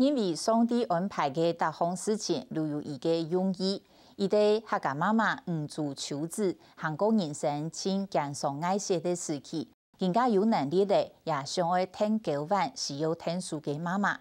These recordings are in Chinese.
因为上帝安排嘅各项事情都有伊嘅用意。伊对客家妈妈做求子，韩国人生亲健康爱惜的时期，更加有能力的，也想爱听九万需要听书嘅妈妈。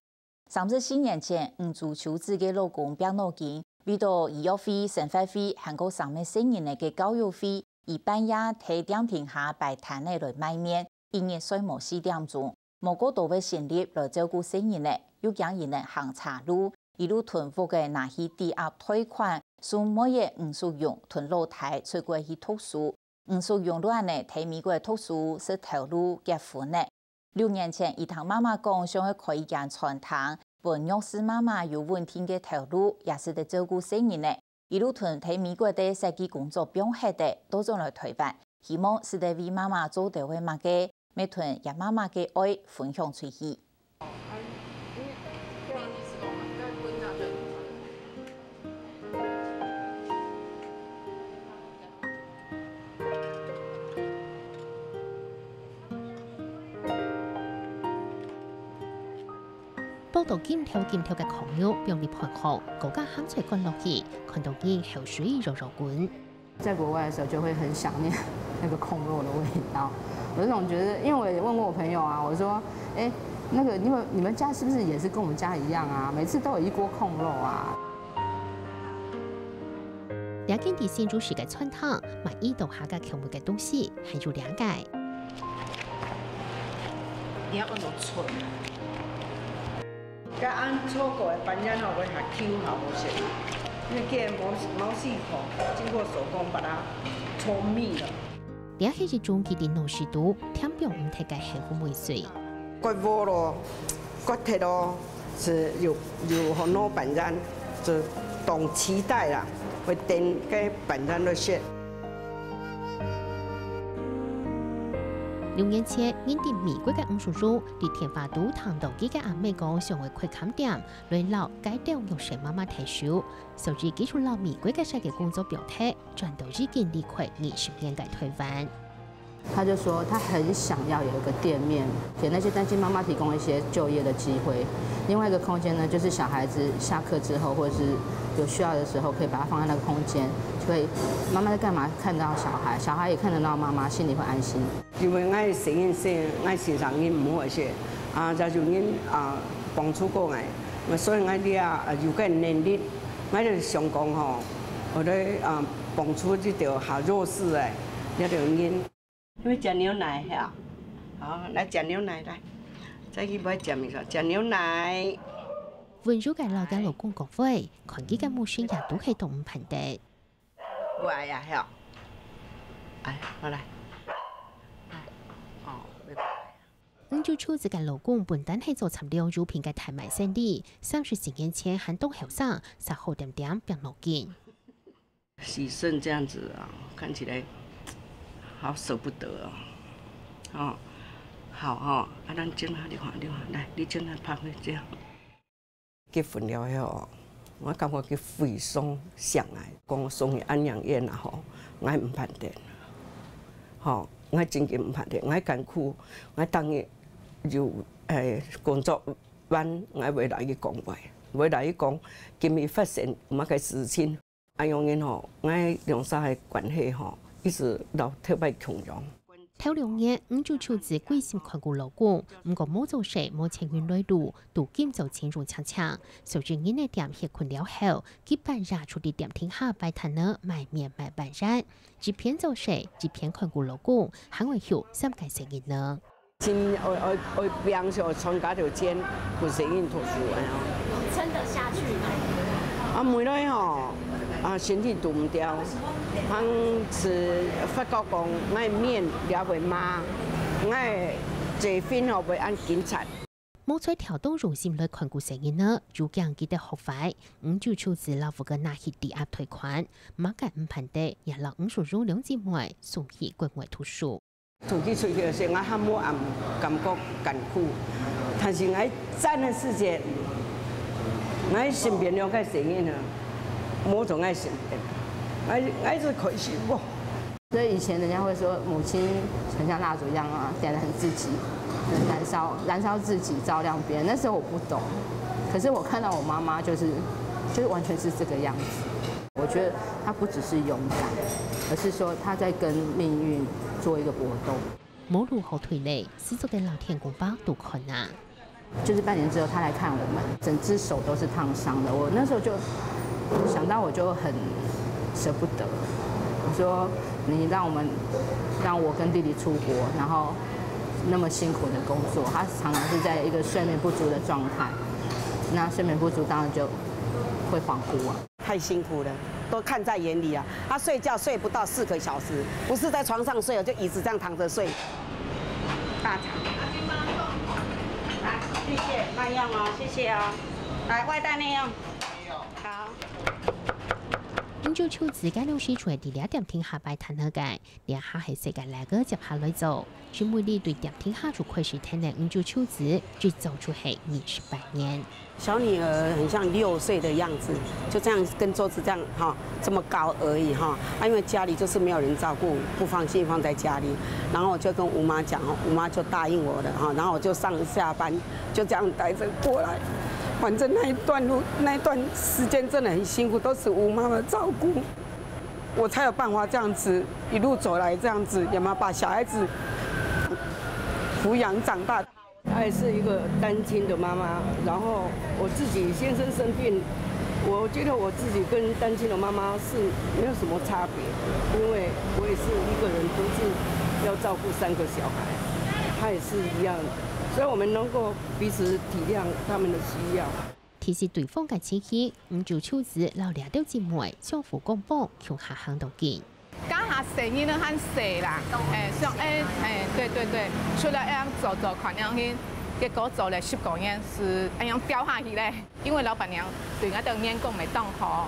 34年前，做求子嘅老公表脑筋，为到医药费、生活费、韩国上面成人嘅教育费，伊半夜喺点停下摆摊嚟来卖面，一日睡无4点钟，无过多嘅心力来照顾成人咧，又惊伊哋行岔路，一路囤货嘅拿去抵押贷款。數每月50用囤老太出國去讀書，50用都係呢睇美國讀書是頭路結婚呢。6年前，伊同媽媽講想去開一間餐廳，本若是媽媽有穩定嘅頭路，也是得照顧生人呢。一路囤睇美國的設計工作表現的，都種來推辦，希望是得為媽媽做到嘅物嘅，每囤也媽媽嘅愛分享出去。報道劍條嘅狂肉用嚟盤紅，國家鹹菜乾落去，看到啲口水柔柔滾。在國外的時候就會很想念那個控肉的味道，我總覺得，因為我也問過我朋友啊，我說，哎，那個你們家是不是也是跟我們家一樣啊？每次都有一鍋控肉啊。了解啲新竹市嘅餐廳，買一道下嘅項目嘅東西，係要了解。你要按到脆。甲按炒過嘅板眼後，佢係 Q 下冇食，因為佢冇試過，經過手工把它搓密了。呢係一種佢哋農事度添表唔睇嘅幸福美水。骨鍋咯，骨鐵咯，是有很多板眼，就懂期待啦，會點嘅板眼都食。6年前，因啲美國嘅吳叔叔喺天花都談到幾個阿妹講想為開餐店，來留街道用誰媽媽睇書，甚至基礎留美國嘅設計工作表態，轉到已經離開20年嘅台灣。他就說他很想要有一個店面，給那些單親媽媽提供一些就業的機會。另外一個空間呢，就是小孩子下課之後，或者是有需要的時候，可以把它放在那個空間，就會媽媽在幹嘛，看到小孩，小孩也看得到媽媽，心裡會安心。因為愛成人先，愛市場人唔好些，就就人幫助過我，所以我哋有個能力，我哋想講吼，我哋幫助這條下弱勢嘅一條人。因為食牛奶呀，好，來食牛奶來，再去買食咩？食牛奶。溫柔嘅老家老公講會，看幾個母親也都係動物頻的。我呀，係，哎，好來。就出自嘅老公本單係做參料乳品嘅台賣生意，30年前寒冬後生，10號點變落見。洗腎這樣子啊，看起來好捨不得哦。好哦，咱整下你看，來，你整下拍開這樣。結婚了後，我感覺佢非常上來，講我送去安養院啦吼，我唔判定，吼，我真嘅唔判定，我艱苦，我當日。有工作班，我未來去講話，未來去講，今日發生乜嘅事情，安養院吼，我兩沙嘅關係吼，一直到特別窮樣。頭2年，就出自貴心看顧老公，唔過冇做事，冇情願來路，都兼做錢如搶搶，隨住因嘅店歇困了後，基本上出啲店停下擺攤呢，賣面賣板人，一邊做事，一邊看顧老公，還會有3個成員呢。我平常參加條錢，不是因讀書啊。撐得下去嗎？每日吼，身體都唔掉，是發覺講我面了會麻，我這份後會按檢查。冇在調動中心來看顧成員呢，就將佢哋學費，就出自老夫嘅拿去抵押退款，馬間唔判的，也讓叔叔2姊妹送去國外讀書。出去嘅時候，我還冇感覺艱苦，但是我在那世界，我身邊了解成員啊，冇從我身邊，我是可惜喎。所以以前人家會說母親很像蠟燭一樣啊，點燃自己，燃燒自己，照亮別人。那時候我不懂，可是我看到我妈妈就是完全是这个样子。我觉得她不只是勇敢，而是说她在跟命运做一个搏斗。冇路后退嘞，始作嘅老天公包都困难。就是半年之后，她来看我们，整只手都是烫伤的。我那时候就想到，我就很舍不得。我说你让我跟弟弟出国，然后那么辛苦的工作，他常常是在一个睡眠不足的状态。那睡眠不足当然就会恍惚啊。太辛苦了，都看在眼里啊。他睡觉睡不到4个小时，不是在床上睡，就椅子这样躺着睡。大肠。来，谢谢，慢用哦，谢谢哦。来，外带内用。好。咁就秋自家老師出第2點聽下擺攤去嘅，連下係世界嚟個接下來做，全每年對點聽下就開始聽嘅，咁就秋子就走出係28年。小女兒很像6歲的樣子，就這樣跟桌子這樣哈，這麼高而已哈。啊，因為家裡就是沒有人照顧，不放心放在家裡，然後我就跟吳媽講，吳媽就答應我了哈，然後我就上下班就這樣帶着過來。反正那一段路那一段時間真的很辛苦，都是吳媽媽照顧，我才有辦法這樣子一路走來，這樣子有沒有把小孩子撫養長大。她也是一个单亲的妈妈，然后我自己先生生病，我觉得我自己跟单亲的妈妈是没有什么差别，因为我也是一个人独自要照顾3个小孩，她也是一样，所以我们能够彼此体谅他们的需要。提示對方嘅情緒，咁就秋子老兩條姊妹相互公幫，向下行到見。家下生意呢很細啦，像對，除了這樣做看樣去，結果做了10個月是這樣掉下去嘞。因為老闆娘對我的員工來講好，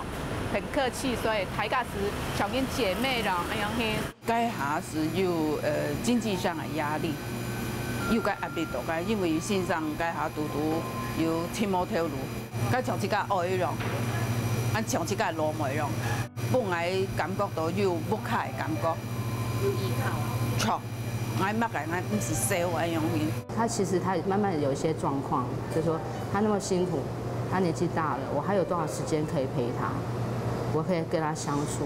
很客氣，所以大家是小面姐妹啦，這樣去。家下是有經濟上的壓力，有個壓力大個，因為先生家下拄有天冇條路，家從這個愛咯。俺從這個落梅咯，本來感覺到有不開感覺，依靠錯，俺乜嘅俺唔是少咁樣嘅。他其實他慢慢有一些狀況，就是說他那麼辛苦，他年紀大了，我還有多少時間可以陪他？我可以跟他相處。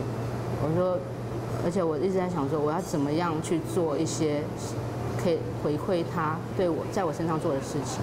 我說，而且我一直在想說，我要怎麼樣去做一些可以回饋他對我在我身上做的事情。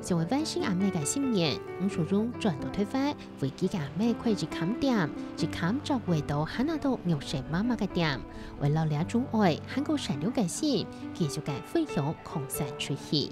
成為溫馨阿妹嘅新年，吳楚中轉到推翻，為幾個阿妹開始砍點，只砍着回到喊那度牛舌媽媽嘅點，為老倆寵愛，韓國善良嘅心，繼續嘅分享擴散出去。